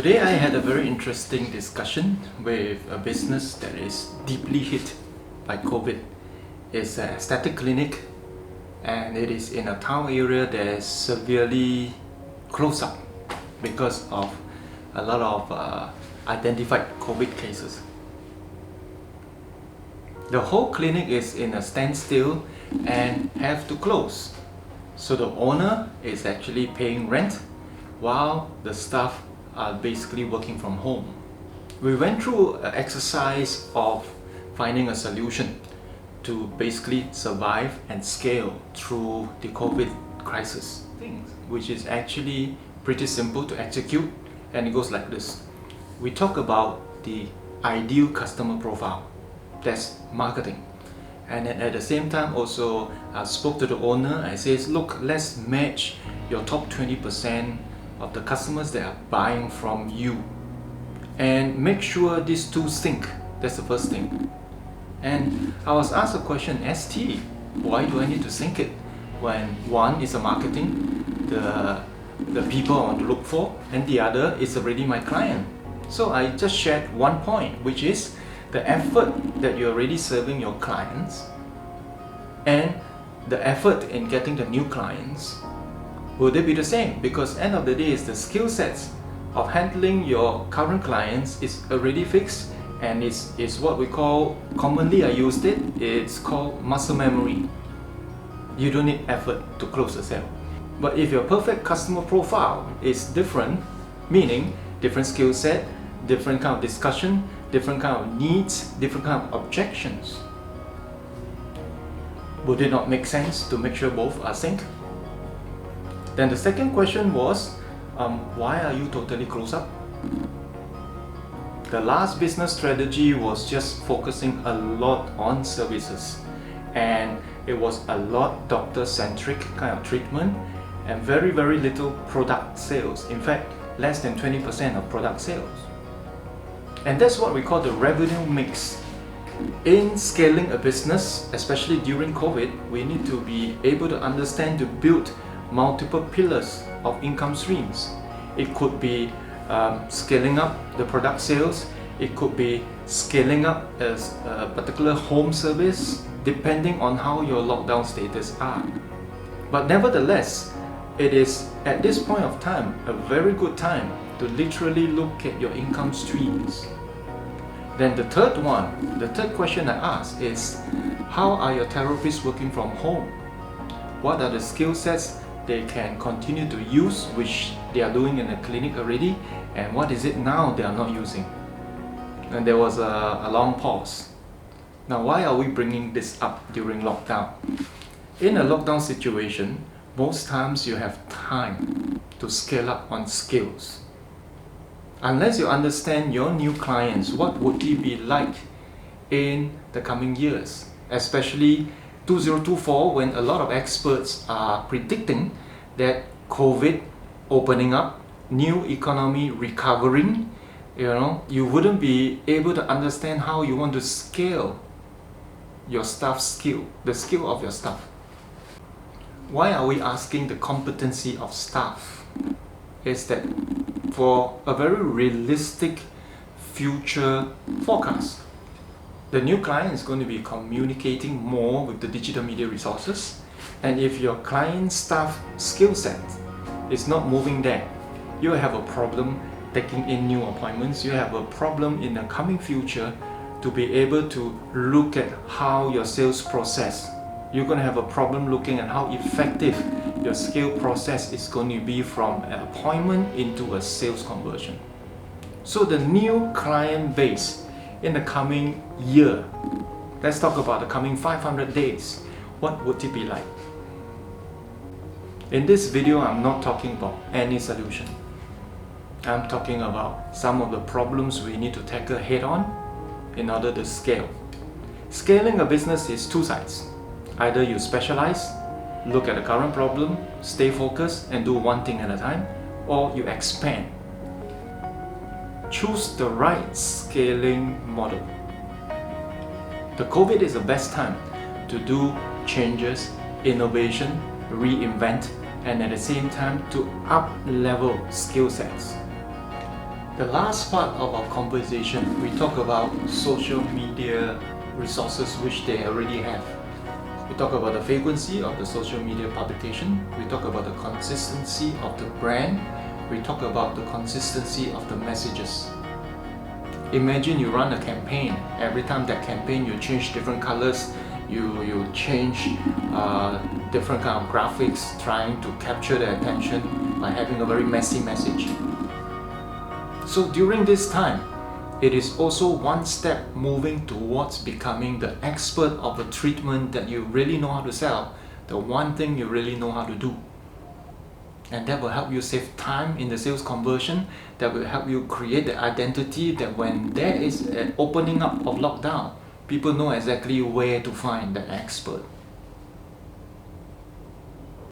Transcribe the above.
Today I had a very interesting discussion with a business that is deeply hit by COVID. It's an aesthetic clinic and it is in a town area that is severely closed up because of a lot of identified COVID cases. The whole clinic is in a standstill and have to close. So the owner is actually paying rent while the staff are basically working from home. We went through an exercise of finding a solution to basically survive and scale through the COVID crisis, which is actually pretty simple to execute, and it goes like this. We talk about the ideal customer profile, that's marketing. And then at the same time also I spoke to the owner. I says, look, let's match your top 20% of the customers that are buying from you and make sure these two sync. That's the first thing. And I was asked a question, ST, why do I need to sync it when one is a marketing, the people I want to look for, and the other is already my client. So I just shared one point, which is the effort that you're already serving your clients and the effort in getting the new clients, will they be the same? Because end of the day is the skill sets of handling your current clients is already fixed, and it's what we call, commonly I used it, it's called muscle memory. You don't need effort to close the sale. But if your perfect customer profile is different, meaning different skill set, different kind of discussion, different kind of needs, different kind of objections, would it not make sense to make sure both are synced? Then the second question was, why are you totally closed up? The last business strategy was just focusing a lot on services, and it was a lot doctor-centric kind of treatment and very little product sales. In fact, less than 20% of product sales. And that's what we call the revenue mix. In scaling a business, especially during COVID, we need to be able to understand to build multiple pillars of income streams. It could be scaling up the product sales, it could be scaling up as a particular home service, depending on how your lockdown status are. But nevertheless, it is at this point of time a very good time to literally look at your income streams. Then the third question I asked is, how are your therapists working from home? What are the skill sets they can continue to use, which they are doing in the clinic already, and what is it now they are not using? And there was a long pause. Now, why are we bringing this up during lockdown? In a lockdown situation, most times you have time to scale up on skills. Unless you understand your new clients, what would it be like in the coming years, especially 2024, when a lot of experts are predicting that COVID opening up, new economy recovering, you wouldn't be able to understand how you want to scale your staff skill, the skill of your staff. Why are we asking the competency of staff? Is that for a very realistic future forecast. The new client is going to be communicating more with the digital media resources, and if your client staff skill set is not moving there, you have a problem taking in new appointments. You have a problem in the coming future to be able to look at how your sales process. You're going to have a problem looking at how effective your scale process is going to be from an appointment into a sales conversion. So the new client base in the coming year, let's talk about the coming 500 days. What would it be like? In this video, I'm not talking about any solution. I'm talking about some of the problems we need to tackle head on in order to scale. Scaling a business is two sides. Either you specialize, look at the current problem, stay focused and do one thing at a time, or you expand. Choose the right scaling model. The COVID is the best time to do changes, innovation, reinvent, and at the same time to up-level skill sets. The last part of our conversation, we talk about social media resources which they already have. We talk about the frequency of the social media publication. We talk about the consistency of the brand. We talk about the consistency of the messages. Imagine you run a campaign. Every time that campaign you change different colors, you change different kind of graphics, trying to capture their attention by having a very messy message. So during this time, it is also one step moving towards becoming the expert of a treatment that you really know how to sell, the one thing you really know how to do. And that will help you save time in the sales conversion, that will help you create the identity that when there is an opening up of lockdown, people know exactly where to find the expert.